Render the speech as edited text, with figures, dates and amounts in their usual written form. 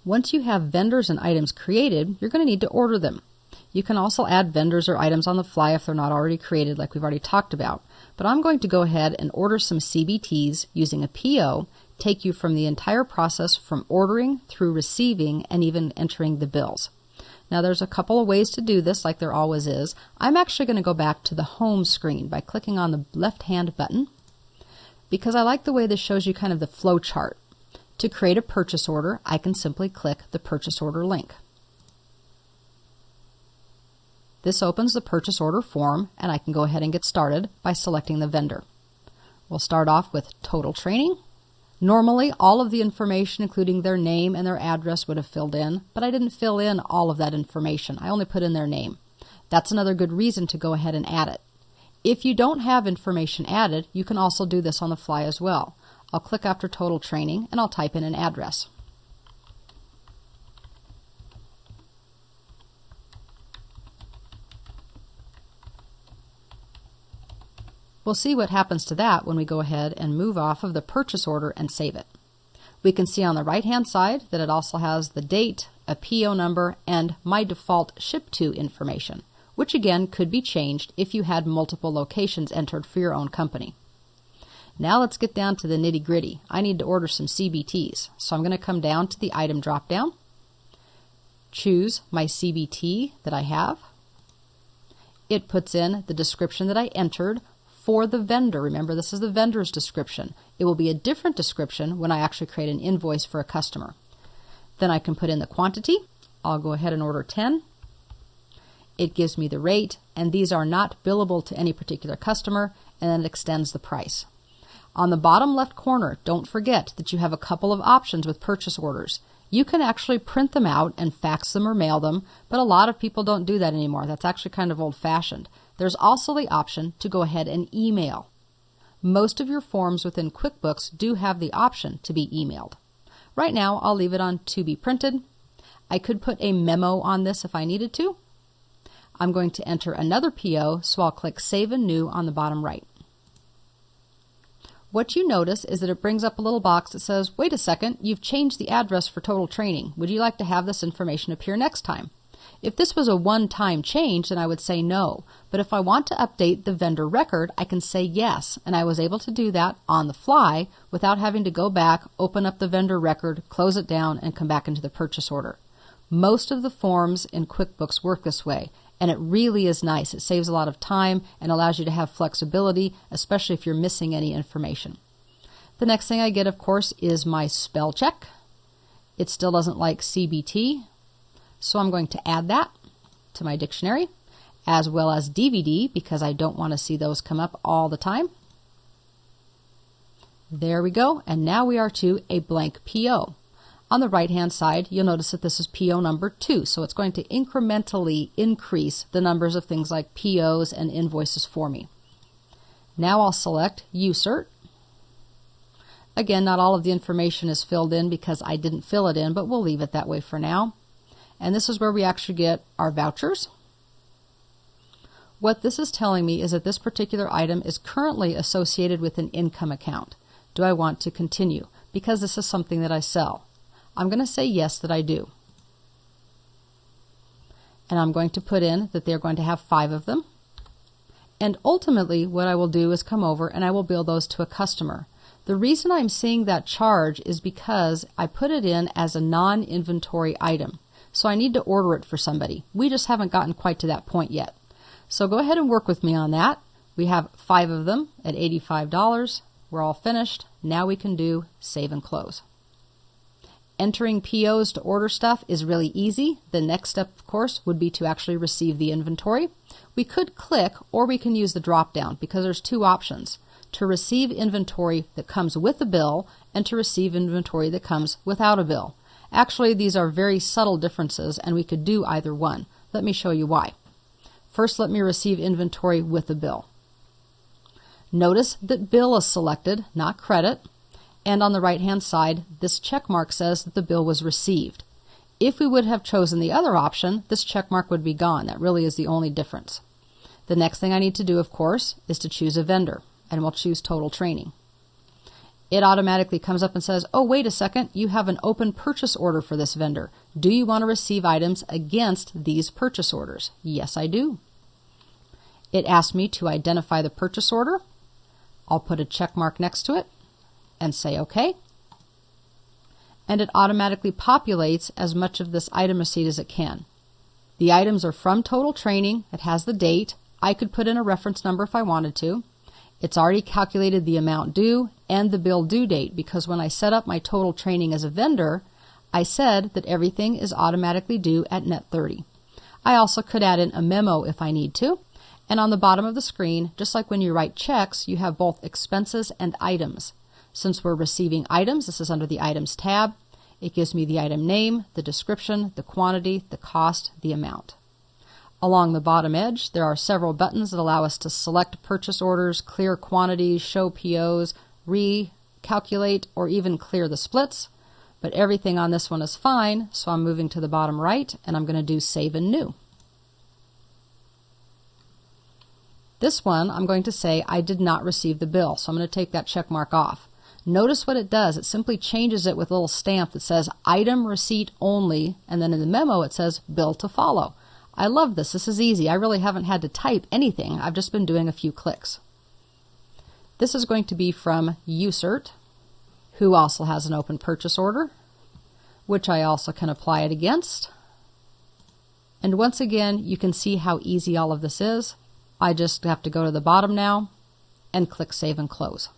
Once you have vendors and items created, you're going to need to order them. You can also add vendors or items on the fly if they're not already created, like we've already talked about. But I'm going to go ahead and order some CBTs using a PO, take you from the entire process from ordering through receiving and even entering the bills. Now there's a couple of ways to do this, like there always is. I'm actually going to go back to the home screen by clicking on the left-hand button because I like the way this shows you kind of the flow chart. To create a purchase order, I can simply click the purchase order link. This opens the purchase order form, and I can go ahead and get started by selecting the vendor. We'll start off with total training. Normally, all of the information, including their name and their address, would have filled in, but I didn't fill in all of that information. I only put in their name. That's another good reason to go ahead and add it. If you don't have information added, you can also do this on the fly as well. I'll click after total training, and I'll type in an address. We'll see what happens to that when we go ahead and move off of the purchase order and save it. We can see on the right-hand side that it also has the date, a PO number, and my default ship to information, which again could be changed if you had multiple locations entered for your own company. Now let's get down to the nitty-gritty. I need to order some CBTs, so I'm going to come down to the item drop-down, choose my CBT that I have. It puts in the description that I entered for the vendor. Remember, this is the vendor's description. It will be a different description when I actually create an invoice for a customer. Then I can put in the quantity. I'll go ahead and order 10. It gives me the rate, and these are not billable to any particular customer, and then it extends the price. On the bottom left corner, don't forget that you have a couple of options with purchase orders. You can actually print them out and fax them or mail them, but a lot of people don't do that anymore. That's actually kind of old-fashioned. There's also the option to go ahead and email. Most of your forms within QuickBooks do have the option to be emailed. Right now, I'll leave it on to be printed. I could put a memo on this if I needed to. I'm going to enter another PO, so I'll click Save and New on the bottom right. What you notice is that it brings up a little box that says, wait a second, you've changed the address for total training. Would you like to have this information appear next time? If this was a one-time change, then I would say no. But if I want to update the vendor record, I can say yes. And I was able to do that on the fly without having to go back, open up the vendor record, close it down, and come back into the purchase order. Most of the forms in QuickBooks work this way, and it really is nice. It saves a lot of time and allows you to have flexibility, especially if you're missing any information. The next thing I get, of course, is my spell check. It still doesn't like CBT. So I'm going to add that to my dictionary, as well as DVD, because I don't want to see those come up all the time. There we go, and now we are to a blank PO. On the right-hand side, you'll notice that this is PO number 2, so it's going to incrementally increase the numbers of things like POs and invoices for me. Now I'll select USERT. Again, not all of the information is filled in because I didn't fill it in, but we'll leave it that way for now. And this is where we actually get our vouchers. What this is telling me is that this particular item is currently associated with an income account. Do I want to continue? Because this is something that I sell. I'm going to say yes that I do. And I'm going to put in that they're going to have 5 of them. And ultimately what I will do is come over and I will bill those to a customer. The reason I'm seeing that charge is because I put it in as a non-inventory item. So I need to order it for somebody. We just haven't gotten quite to that point yet. So go ahead and work with me on that. We have 5 of them at $85. We're all finished. Now we can do save and close. Entering POs to order stuff is really easy. The next step, of course, would be to actually receive the inventory. We could click or we can use the drop down because there's 2 options. To receive inventory that comes with a bill and to receive inventory that comes without a bill. Actually, these are very subtle differences, and we could do either one. Let me show you why. First, let me receive inventory with a bill. Notice that bill is selected, not credit, and on the right-hand side, this check mark says that the bill was received. If we would have chosen the other option, this check mark would be gone. That really is the only difference. The next thing I need to do, of course, is to choose a vendor, and we'll choose Total Training. it automatically comes up and says, oh, wait a second, you have an open purchase order for this vendor. Do you want to receive items against these purchase orders? Yes, I do. It asks me to identify the purchase order. I'll put a check mark next to it and say OK. And it automatically populates as much of this item receipt as it can. The items are from Total Training. It has the date. I could put in a reference number if I wanted to. It's already calculated the amount due and the bill due date, because when I set up my Total Training as a vendor, I said that everything is automatically due at net 30. I also could add in a memo if I need to. And on the bottom of the screen, just like when you write checks, you have both expenses and items. Since we're receiving items, this is under the Items tab. It gives me the item name, the description, the quantity, the cost, the amount. Along the bottom edge, there are several buttons that allow us to select purchase orders, clear quantities, show POs, recalculate, or even clear the splits. But everything on this one is fine, so I'm moving to the bottom right, and I'm going to do Save and New. This one, I'm going to say I did not receive the bill, so I'm going to take that check mark off. Notice what it does. It simply changes it with a little stamp that says Item Receipt Only, and then in the memo it says Bill to Follow. I love this. This is easy. I really haven't had to type anything. I've just been doing a few clicks. This is going to be from UCERT, who also has an open purchase order, which I also can apply it against. And once again, you can see how easy all of this is. I just have to go to the bottom now and click Save and Close.